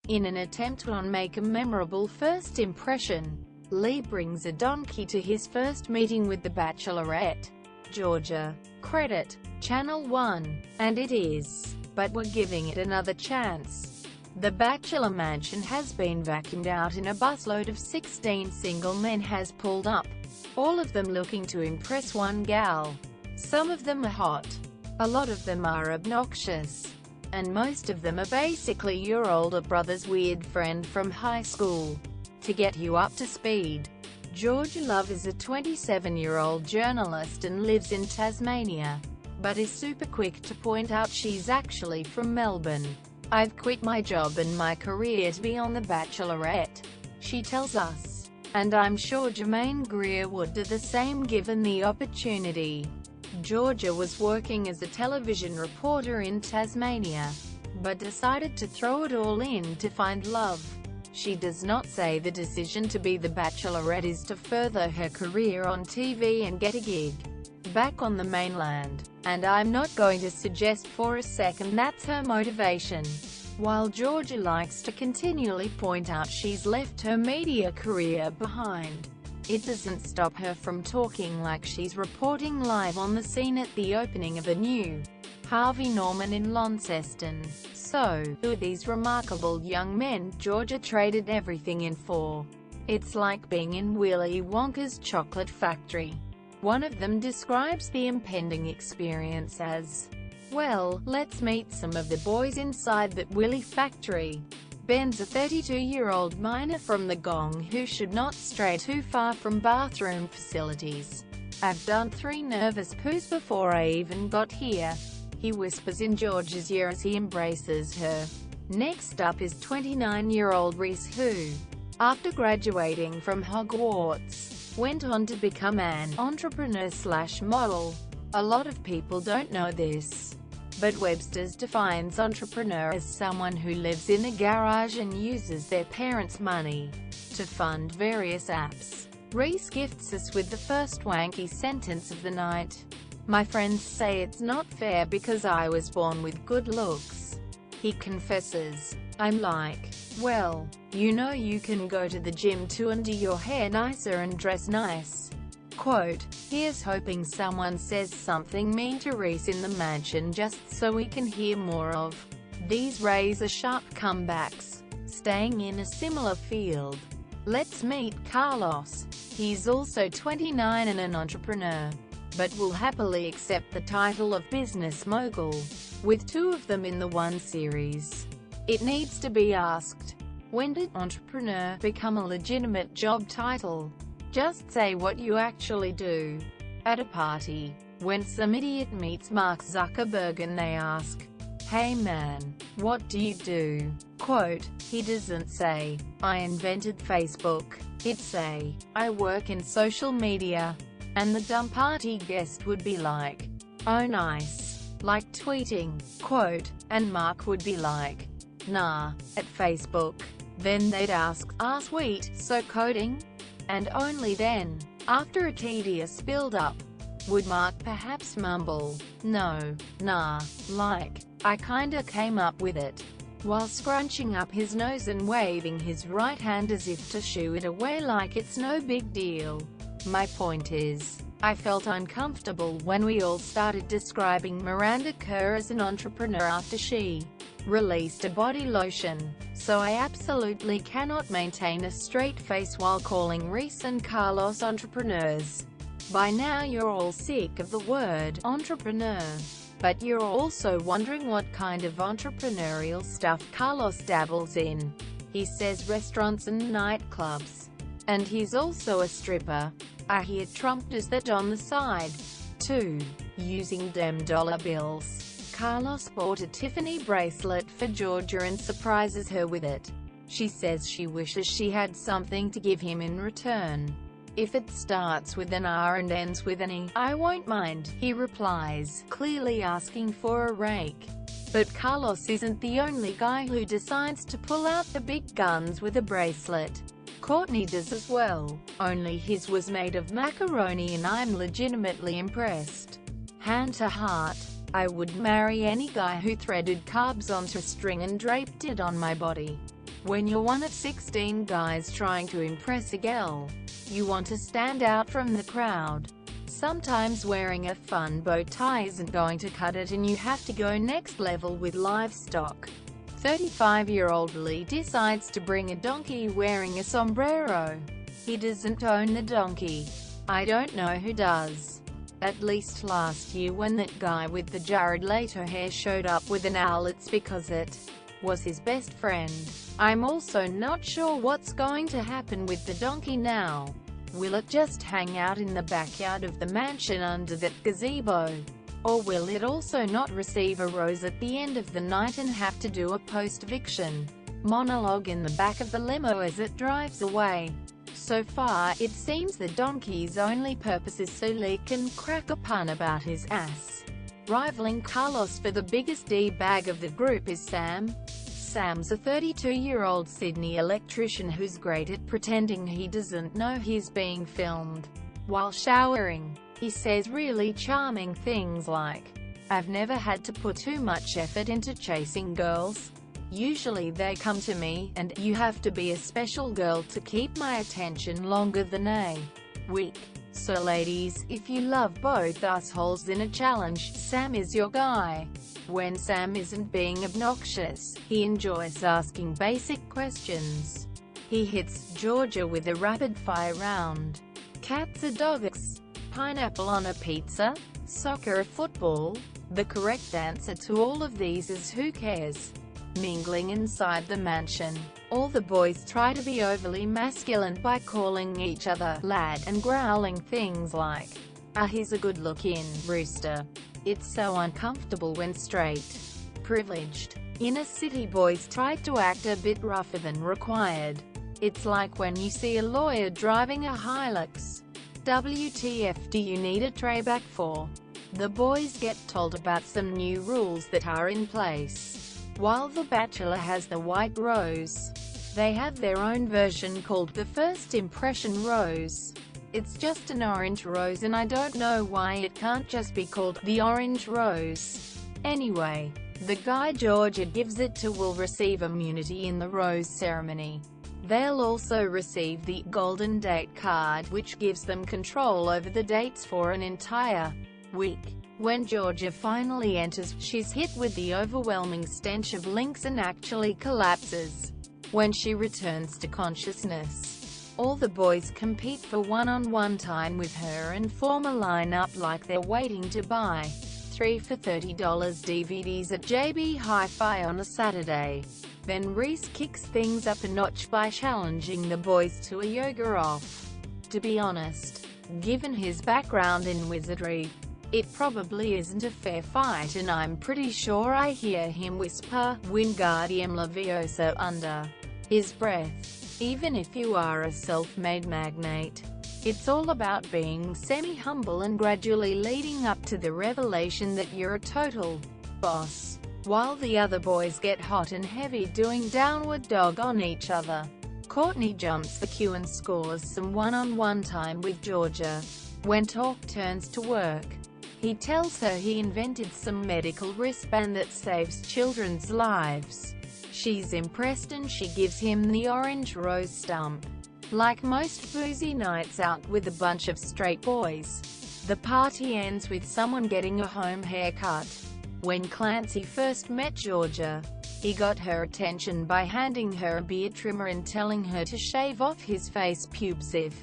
In an attempt to make a memorable first impression, Lee brings a donkey to his first meeting with the Bachelorette, Georgia. Credit: Channel 1. And it is. But we're giving it another chance. The Bachelor mansion has been vacuumed out and a busload of 16 single men has pulled up, all of them looking to impress one gal. Some of them are hot. A lot of them are obnoxious. And most of them are basically your older brother's weird friend from high school. To get you up to speed, Georgia Love is a 27-year-old journalist and lives in Tasmania, but is super quick to point out she's actually from Melbourne. "I've quit my job and my career to be on The Bachelorette," she tells us. And I'm sure Germaine Greer would do the same given the opportunity. Georgia was working as a television reporter in Tasmania, but decided to throw it all in to find love. She does not say the decision to be the Bachelorette is to further her career on TV and get a gig back on the mainland, and I'm not going to suggest for a second that's her motivation. While Georgia likes to continually point out she's left her media career behind, it doesn't stop her from talking like she's reporting live on the scene at the opening of a new Harvey Norman in Launceston. So, who are these remarkable young men Georgia traded everything in for? It's like being in Willy Wonka's chocolate factory. One of them describes the impending experience as, "Well, let's meet some of the boys inside that Willy factory." Ben's a 32-year-old miner from the Gong who should not stray too far from bathroom facilities. "I've done 3 nervous poos before I even got here," he whispers in Georgia's ear as he embraces her. Next up is 29-year-old Reese who, after graduating from Hogwarts, went on to become an entrepreneur/model. A lot of people don't know this, but Webster's defines entrepreneur as someone who lives in a garage and uses their parents' money to fund various apps. Reese gifts us with the first wanky sentence of the night. "My friends say it's not fair because I was born with good looks," he confesses. "I'm like, well, you know you can go to the gym too and do your hair nicer and dress nice." Quote, "Here's hoping someone says something mean to Reese in the mansion just so we can hear more of these razor-sharp comebacks." Staying in a similar field, let's meet Carlos. He's also 29 and an entrepreneur, but will happily accept the title of business mogul, with 2 of them in the one series. It needs to be asked, when did entrepreneur become a legitimate job title? Just say what you actually do. At a party, when some idiot meets Mark Zuckerberg and they ask, "Hey man, what do you do?" Quote, he doesn't say, "I invented Facebook." He'd say, "I work in social media." And the dumb party guest would be like, "Oh nice. Like tweeting." Quote, and Mark would be like, "Nah, at Facebook." Then they'd ask, "Ah sweet, so coding?" And only then, after a tedious build-up, would Mark perhaps mumble, "No, nah, like, I kinda came up with it," while scrunching up his nose and waving his right hand as if to shoo it away like it's no big deal. My point is, I felt uncomfortable when we all started describing Miranda Kerr as an entrepreneur after she released a body lotion, so I absolutely cannot maintain a straight face while calling Reese and Carlos entrepreneurs. By now you're all sick of the word entrepreneur, but you're also wondering what kind of entrepreneurial stuff Carlos dabbles in. He says restaurants and nightclubs. And he's also a stripper. I hear Trump does that on the side, too. Using dem dollar bills, Carlos bought a Tiffany bracelet for Georgia and surprises her with it. She says she wishes she had something to give him in return. "If it starts with an R and ends with an E, I won't mind," he replies, clearly asking for a rake. But Carlos isn't the only guy who decides to pull out the big guns with a bracelet. Courtney does as well, only his was made of macaroni and I'm legitimately impressed. Hand to heart, I would marry any guy who threaded carbs onto a string and draped it on my body. When you're one of 16 guys trying to impress a girl, you want to stand out from the crowd. Sometimes wearing a fun bow tie isn't going to cut it and you have to go next level with livestock. 35-year-old Willie decides to bring a donkey wearing a sombrero. He doesn't own the donkey. I don't know who does. At least last year when that guy with the Jared Leto hair showed up with an owl, it's because it was his best friend. I'm also not sure what's going to happen with the donkey now. Will it just hang out in the backyard of the mansion under that gazebo? Or will it also not receive a rose at the end of the night and have to do a post-eviction monologue in the back of the limo as it drives away? So far, it seems the donkey's only purpose is so Lee can crack a pun about his ass. Rivaling Carlos for the biggest D-bag of the group is Sam. Sam's a 32-year-old Sydney electrician who's great at pretending he doesn't know he's being filmed while showering. He says really charming things like, "I've never had to put too much effort into chasing girls. Usually they come to me, and you have to be a special girl to keep my attention longer than a week. So ladies, if you love both assholes in a challenge, Sam is your guy." When Sam isn't being obnoxious, he enjoys asking basic questions. He hits Georgia with a rapid-fire round. Cats or dogs? Pineapple on a pizza? Soccer or football? The correct answer to all of these is who cares. Mingling inside the mansion, all the boys try to be overly masculine by calling each other lad and growling things like, "Ah, he's a good-looking rooster." It's so uncomfortable when straight. Privileged. Inner city boys try to act a bit rougher than required. It's like when you see a lawyer driving a Hilux. WTF do you need a tray back for? The boys get told about some new rules that are in place. While The Bachelor has the white rose, they have their own version called the first impression rose. It's just an orange rose and I don't know why it can't just be called the orange rose. Anyway, the guy Georgia gives it to will receive immunity in the rose ceremony. They'll also receive the golden date card, which gives them control over the dates for an entire week. When Georgia finally enters, she's hit with the overwhelming stench of links and actually collapses. When she returns to consciousness, all the boys compete for one-on-one time with her and form a lineup like they're waiting to buy 3 for $30 DVDs at JB Hi-Fi on a Saturday. Then Reese kicks things up a notch by challenging the boys to a yoga off. To be honest, given his background in wizardry, it probably isn't a fair fight, and I'm pretty sure I hear him whisper "Wingardium Leviosa" under his breath. Even if you are a self-made magnate, it's all about being semi-humble and gradually leading up to the revelation that you're a total boss. While the other boys get hot and heavy doing downward dog on each other, Courtney jumps the queue and scores some one-on-one time with Georgia. When talk turns to work, he tells her he invented some medical wristband that saves children's lives. She's impressed and she gives him the orange rose stump. Like most boozy nights out with a bunch of straight boys, the party ends with someone getting a home haircut. When Clancy first met Georgia, he got her attention by handing her a beard trimmer and telling her to shave off his face pubes if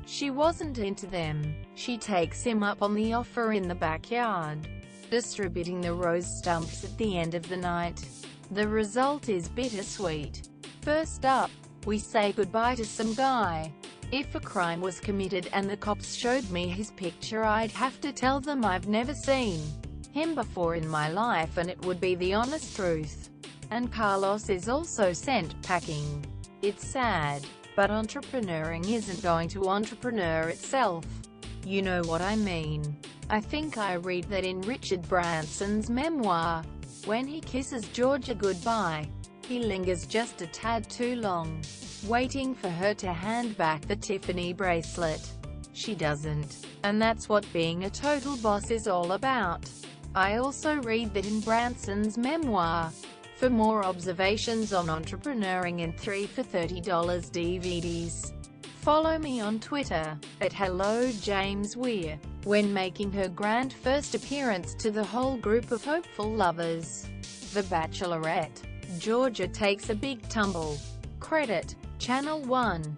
she wasn't into them. She takes him up on the offer in the backyard, distributing the rose stumps at the end of the night. The result is bittersweet. First up, we say goodbye to some guy. If a crime was committed and the cops showed me his picture, I'd have to tell them I've never seen him before in my life, and it would be the honest truth. And Carlos is also sent packing. It's sad, but entrepreneuring isn't going to entrepreneur itself. You know what I mean. I think I read that in Richard Branson's memoir. When he kisses Georgia goodbye, he lingers just a tad too long, waiting for her to hand back the Tiffany bracelet. She doesn't. And that's what being a total boss is all about. I also read that in Branson's memoir, For more observations on entrepreneuring and 3 for $30 DVDs, follow me on Twitter, at @HelloJamesWeir. When making her grand first appearance to the whole group of hopeful lovers, The Bachelorette, Georgia takes a big tumble. Credit: Channel 1.